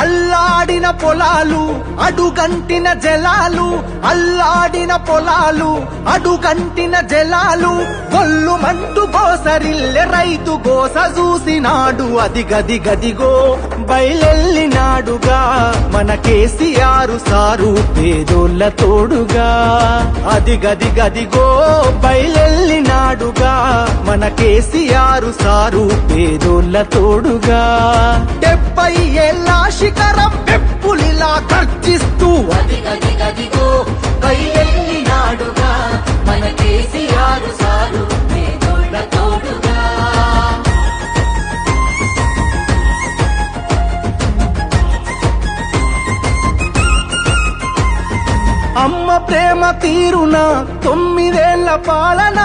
అల్లాడిన పొలాలు అడుగంటిన జలాలు, అల్లాడిన పొలాలు అడుగంటిన జలాలు, గొల్లు మంటూ గోసరిల్లె రైతు గోస చూసినాడు. అది గది గదిగో బయలెల్లినాడుగా మన కేసీఆర్ సారు పేదోళ్ళ తోడుగా. అది గది గదిగో బయలెల్లినాడుగా మన కేసీఆర్ సారు పేదోళ్ళ తోడుగా. 70 ఏళ్ళ శిఖరం పెప్పులిలా గర్జిస్తూ అది గది గదిగో బయలెల్లినాడుగా మన కేసీఆర్ సారు పేదోళ్ళ తోడుగా. అమ్మ ప్రేమ తీరున 9 ఏళ్ల పాలన,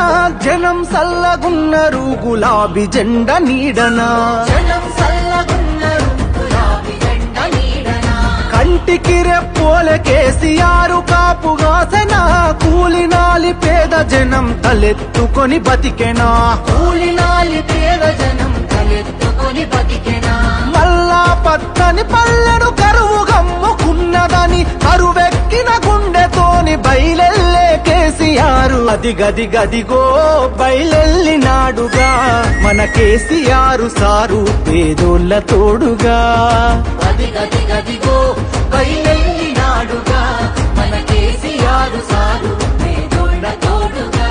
జనం సల్లగున్నరు గులాబీ జెండ నీడనా. జనం సల్లగున్నరు గులాబీ జెండ నీడనా. కంటికి రెప్పోలే కేసీఆర్ కాపుగాసన, కూలినాలి పేద జనం తలెత్తుకొని బతికెనా. కూలినాలి పేద జనం తలెత్తుకొని బతికెనా. మల్లా పచ్చని పల్లెడు కరువు గమ్ముకున్నదని కరువెక్కిన గుండెతోని బయలెల్లే కేసీఆర్. అది గది గదిగో బయలెల్లినాడుగా మన కేసీఆర్ సారు పేదోళ్ళ తోడుగా. అది గది గదిగో బయలెల్లినాడుగా మన కేసీఆర్ సారు పేదోళ్ళ తోడుగా.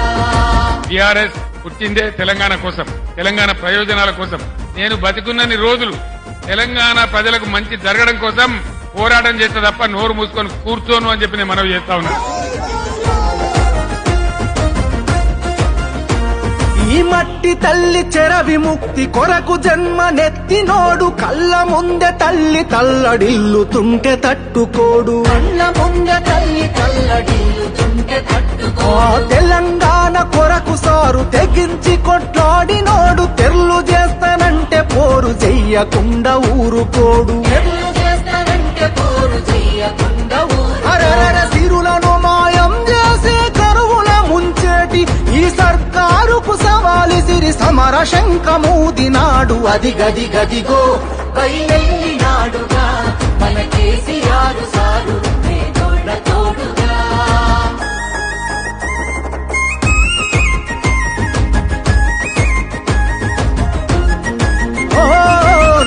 టిఆర్ఎస్ పుట్టిందే తెలంగాణ కోసం, తెలంగాణ ప్రయోజనాల కోసం. నేను బతికున్నన్ని రోజులు తెలంగాణ ప్రజలకు మంచి జరగడం కోసం పోరాటం చేస్తే తప్ప నోరు మూసుకొని కూర్చోను అని చెప్పి నేను మనవి చేస్తా ఉన్నాను. ఈ మట్టి తల్లి చెర విముక్తి కొరకు జన్మనెత్తినోడు, కళ్ళ ముందే తల్లి తల్లడిల్లుతుంటే తట్టుకోడు. కళ్ళ ముందే తల్లి తల్లడిల్లుతుంటే తట్టుకో. తెలంగాణ కొరకు సారు తెగించి కొట్లాడినోడు, తెర్లు చేస్తానంటే పోరు చెయ్యకుండా ఊరుకోడు. ఎర్లు చేస్తానంటే పోరు చెయ్యకుండా అరరర సిరులను మాయం చేసి కరువుల ముంచేటి ఈ సర్కారుకు సవాలు సిరి సమర శంఖమూదినాడు. అది గది గదిగో బయలెల్లినాడుగా మన కేసీఆర్ సారు పేదోళ్ళ తోడుగా.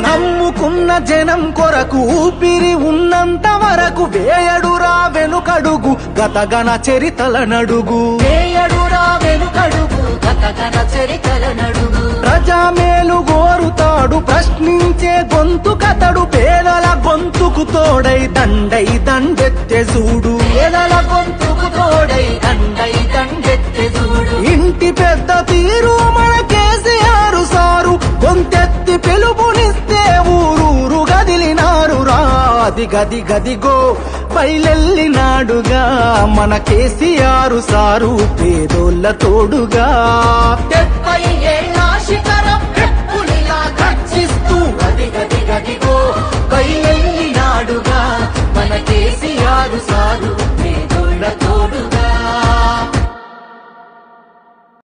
నమ్ముకున్న జనం కొరకు ఊపిరి ఉన్నంత వరకు వేయడురా వెనుకడుగు గతగన చరితల నడుగు. వేయడురా వెనుకడుగు గతగన చరితల నడుగు. ప్రజామేలు గోరుతాడు ప్రశ్నించే గొంతు కతడు, పేదల గొంతుకు తోడై దండై దండెత్తె చూడు. పేదల గొంతుకు తోడై దండై దండెత్తె చూడు. ఇంటి పెద్ద తీరు మన కేసీఆర్ సారు, గొంతెత్తి పిలుపునిస్తే ఊరూరు గదిలినారు రా. అది గది గదిగో బయలెల్లినాడుగా మన కేసీఆర్ సారు పేదోళ్ళ తోడుగా. 70 ఏళ్ళ శిఖరం